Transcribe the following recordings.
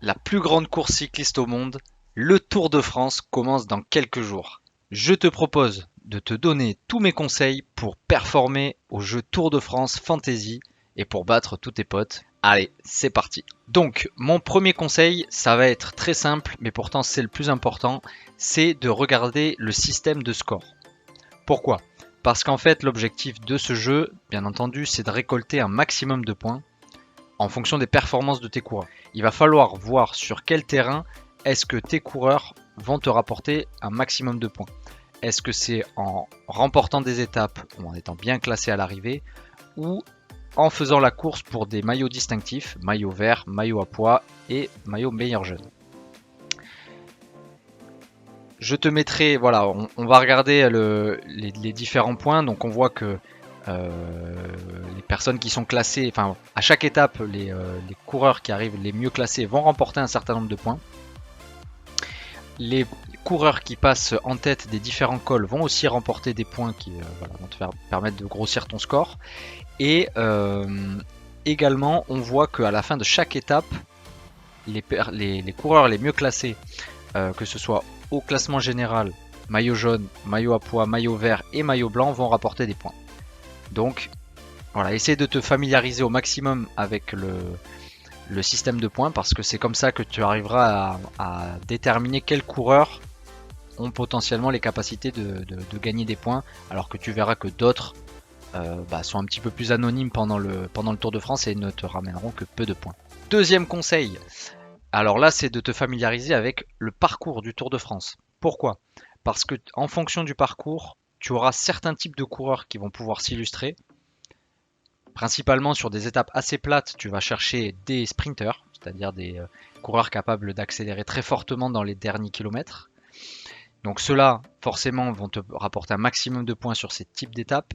La plus grande course cycliste au monde, le Tour de France, commence dans quelques jours. Je te propose de te donner tous mes conseils pour performer au jeu Tour de France Fantasy et pour battre tous tes potes. Allez, c'est parti. Donc, mon premier conseil, ça va être très simple, mais pourtant c'est le plus important, c'est de regarder le système de score. Pourquoi? Parce qu'en fait, l'objectif de ce jeu, bien entendu, c'est de récolter un maximum de points en fonction des performances de tes coureurs. Il va falloir voir sur quel terrain est-ce que tes coureurs vont te rapporter un maximum de points. Est-ce que c'est en remportant des étapes ou en étant bien classé à l'arrivée ou en faisant la course pour des maillots distinctifs, maillot vert, maillot à pois et maillot meilleur jeune. Je te mettrai, voilà, on va regarder les différents points. Donc on voit que les personnes qui sont classées, enfin à chaque étape, les coureurs qui arrivent les mieux classés vont remporter un certain nombre de points. Les coureurs qui passent en tête des différents cols vont aussi remporter des points qui voilà, vont te permettre de grossir ton score. Et également, on voit qu'à la fin de chaque étape, les coureurs les mieux classés, que ce soit au classement général, maillot jaune, maillot à pois, maillot vert et maillot blanc, vont rapporter des points. Donc voilà, essaie de te familiariser au maximum avec le système de points parce que c'est comme ça que tu arriveras à déterminer quels coureurs ont potentiellement les capacités de gagner des points alors que tu verras que d'autres sont un petit peu plus anonymes pendant le Tour de France et ne te ramèneront que peu de points. Deuxième conseil, alors là c'est de te familiariser avec le parcours du Tour de France. Pourquoi? Parce que en fonction du parcours, tu auras certains types de coureurs qui vont pouvoir s'illustrer. Principalement sur des étapes assez plates, tu vas chercher des sprinters, c'est-à-dire des coureurs capables d'accélérer très fortement dans les derniers kilomètres. Donc ceux-là, forcément, vont te rapporter un maximum de points sur ces types d'étapes.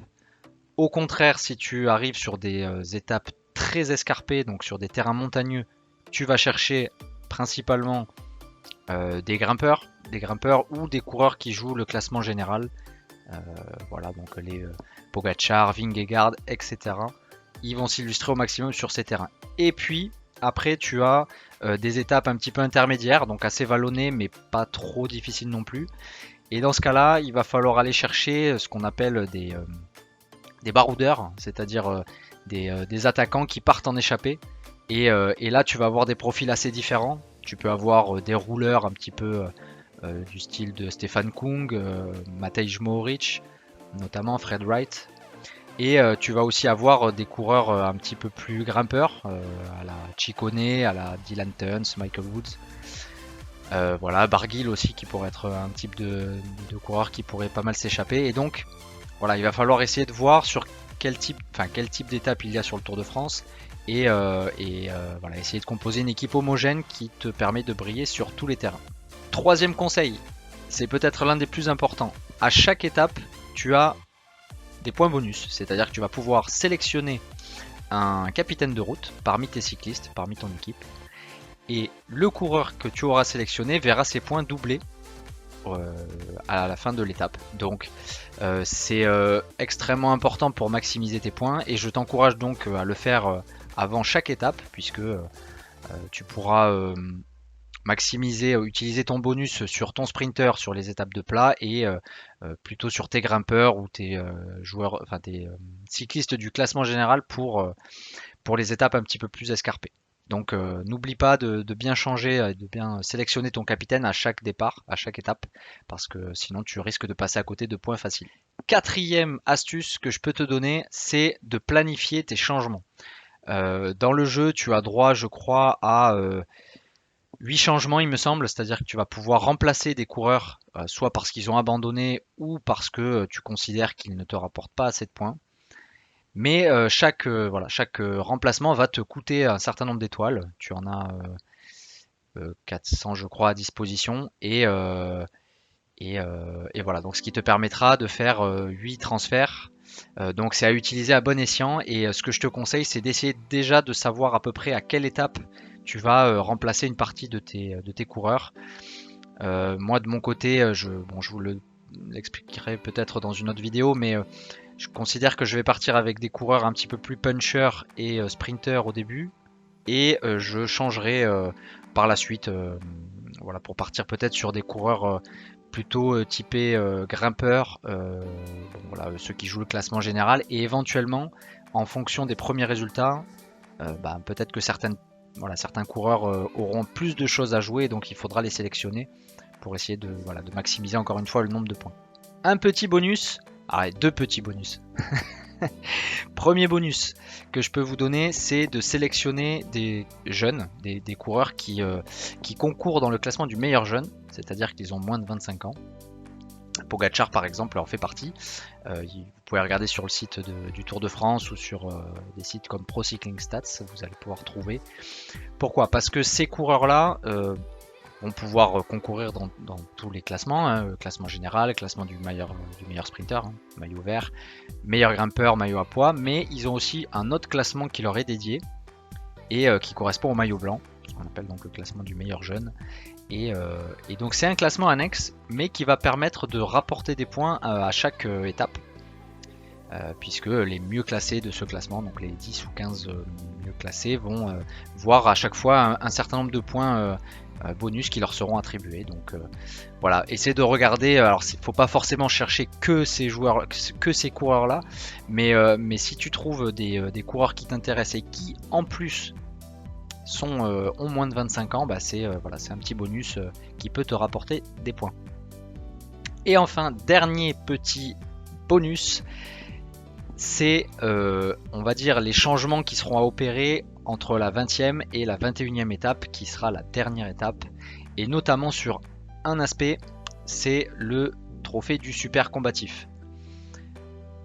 Au contraire, si tu arrives sur des étapes très escarpées, donc sur des terrains montagneux, tu vas chercher principalement des grimpeurs ou des coureurs qui jouent le classement général. Voilà, donc les Pogacar, Vingegaard, etc. Ils vont s'illustrer au maximum sur ces terrains. Et puis, après, tu as des étapes un petit peu intermédiaires, donc assez vallonnées, mais pas trop difficiles non plus. Et dans ce cas-là, il va falloir aller chercher ce qu'on appelle des baroudeurs, c'est-à-dire des attaquants qui partent en échappée. Et là, tu vas avoir des profils assez différents. Tu peux avoir des rouleurs un petit peu du style de Stefan Kung, Matej Mohoric, notamment Fred Wright. Et tu vas aussi avoir des coureurs un petit peu plus grimpeurs, à la Ciccone, à la Dylan Teuns, Michael Woods. Voilà, Barguil aussi qui pourrait être un type de coureur qui pourrait pas mal s'échapper. Et donc, voilà, il va falloir essayer de voir sur quel type d'étape il y a sur le Tour de France. Voilà, essayer de composer une équipe homogène qui te permet de briller sur tous les terrains. Troisième conseil, c'est peut-être l'un des plus importants. À chaque étape, tu as des points bonus, c'est-à-dire que tu vas pouvoir sélectionner un capitaine de route parmi tes cyclistes, parmi ton équipe, et le coureur que tu auras sélectionné verra ses points doublés à la fin de l'étape. Donc c'est extrêmement important pour maximiser tes points et je t'encourage donc à le faire avant chaque étape puisque tu pourras maximiser, utiliser ton bonus sur ton sprinter sur les étapes de plat et plutôt sur tes grimpeurs ou tes joueurs, enfin tes cyclistes du classement général pour les étapes un petit peu plus escarpées. Donc n'oublie pas de bien changer et de bien sélectionner ton capitaine à chaque départ, à chaque étape, parce que sinon tu risques de passer à côté de points faciles. Quatrième astuce que je peux te donner, c'est de planifier tes changements. Dans le jeu, tu as droit, je crois, à 8 changements, il me semble, c'est-à-dire que tu vas pouvoir remplacer des coureurs, soit parce qu'ils ont abandonné ou parce que tu considères qu'ils ne te rapportent pas assez de points. Mais chaque remplacement va te coûter un certain nombre d'étoiles. Tu en as 400, je crois, à disposition. Et voilà, donc ce qui te permettra de faire 8 transferts. Donc c'est à utiliser à bon escient. Et ce que je te conseille, c'est d'essayer déjà de savoir à peu près à quelle étape tu vas remplacer une partie de tes coureurs. Moi de mon côté, je vous l'expliquerai peut-être dans une autre vidéo, mais je considère que je vais partir avec des coureurs un petit peu plus puncher et sprinter au début. Et je changerai par la suite, voilà, pour partir peut-être sur des coureurs plutôt typés grimpeurs, bon, voilà, ceux qui jouent le classement général, et éventuellement, en fonction des premiers résultats, bah, peut-être que certains coureurs auront plus de choses à jouer, donc il faudra les sélectionner pour essayer de, voilà, de maximiser encore une fois le nombre de points. Un petit bonus, deux petits bonus. Premier bonus que je peux vous donner, c'est de sélectionner des jeunes, des coureurs qui concourent dans le classement du meilleur jeune, c'est-à-dire qu'ils ont moins de 25 ans. Pogacar par exemple en fait partie. Vous pouvez regarder sur le site du Tour de France ou sur des sites comme Pro Cycling Stats, vous allez pouvoir trouver. Pourquoi? Parce que ces coureurs-là vont pouvoir concourir dans tous les classements, hein, classement général, classement du meilleur sprinter, hein, maillot vert, meilleur grimpeur, maillot à poids, mais ils ont aussi un autre classement qui leur est dédié et qui correspond au maillot blanc, ce qu'on appelle donc le classement du meilleur jeune. Et donc c'est un classement annexe, mais qui va permettre de rapporter des points à chaque étape, puisque les mieux classés de ce classement, donc les 10 ou 15 mieux classés, vont voir à chaque fois un certain nombre de points bonus qui leur seront attribués. Donc voilà, essayez de regarder. Alors il faut pas forcément chercher que ces joueurs, que ces coureurs là, mais si tu trouves des coureurs qui t'intéressent et qui en plus ont moins de 25 ans, bah c'est voilà, c'est un petit bonus qui peut te rapporter des points. Et enfin, dernier petit bonus, c'est on va dire les changements qui seront à opérer entre la 20e et la 21e étape, qui sera la dernière étape, et notamment sur un aspect, c'est le trophée du super combatif.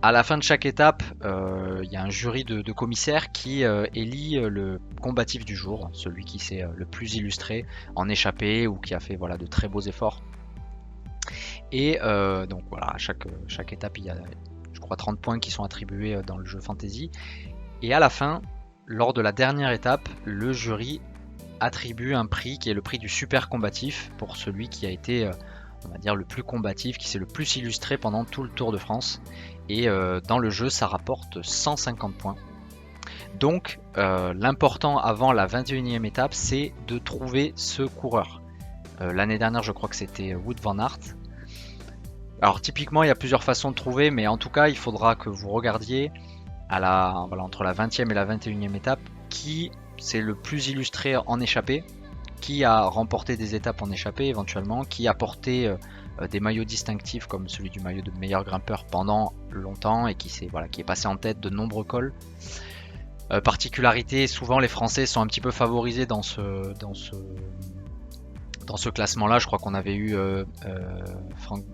À la fin de chaque étape, il y a un jury de commissaires qui élit le combatif du jour, celui qui s'est le plus illustré en échappée ou qui a fait voilà, de très beaux efforts. Et donc voilà, à chaque étape, il y a je crois 30 points qui sont attribués dans le jeu fantasy. Et à la fin, lors de la dernière étape, le jury attribue un prix qui est le prix du super combatif pour celui qui a été, on va dire, le plus combatif, qui s'est le plus illustré pendant tout le Tour de France. Et dans le jeu, ça rapporte 150 points. Donc l'important avant la 21e étape, c'est de trouver ce coureur. L'année dernière, je crois que c'était Wout van Aert. Alors typiquement, il y a plusieurs façons de trouver, mais en tout cas, il faudra que vous regardiez voilà, entre la 20e et la 21e étape, qui c'est le plus illustré en échappée, qui a remporté des étapes en échappée éventuellement, qui a porté des maillots distinctifs comme celui du maillot de meilleur grimpeur pendant longtemps et qui est passé en tête de nombreux cols. Particularité, souvent les Français sont un petit peu favorisés dans ce classement-là. Je crois qu'on avait eu Franck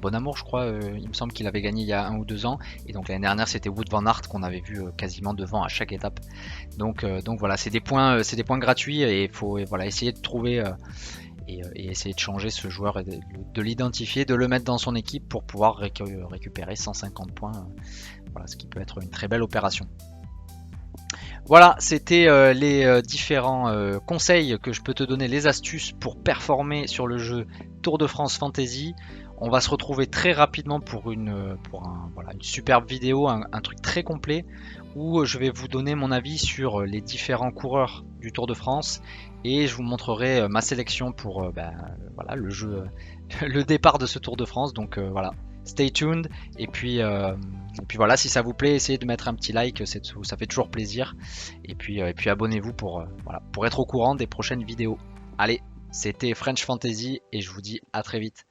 Bonamour, je crois, il me semble qu'il avait gagné il y a 1 ou 2 ans, et donc l'année dernière c'était Wout van Aert qu'on avait vu quasiment devant à chaque étape. Donc voilà, c'est des points gratuits et il faut voilà, essayer de trouver et essayer de changer ce joueur et de l'identifier, de le mettre dans son équipe pour pouvoir récupérer 150 points, voilà, ce qui peut être une très belle opération. Voilà, c'était les différents conseils que je peux te donner, les astuces pour performer sur le jeu Tour de France Fantasy. On va se retrouver très rapidement pour une superbe vidéo, un truc très complet où je vais vous donner mon avis sur les différents coureurs du Tour de France et je vous montrerai ma sélection pour voilà, le jeu, le départ de ce Tour de France. Donc voilà, stay tuned et puis voilà, si ça vous plaît, essayez de mettre un petit like, ça fait toujours plaisir. Et puis abonnez-vous pour être au courant des prochaines vidéos. Allez, c'était French Fantasy et je vous dis à très vite.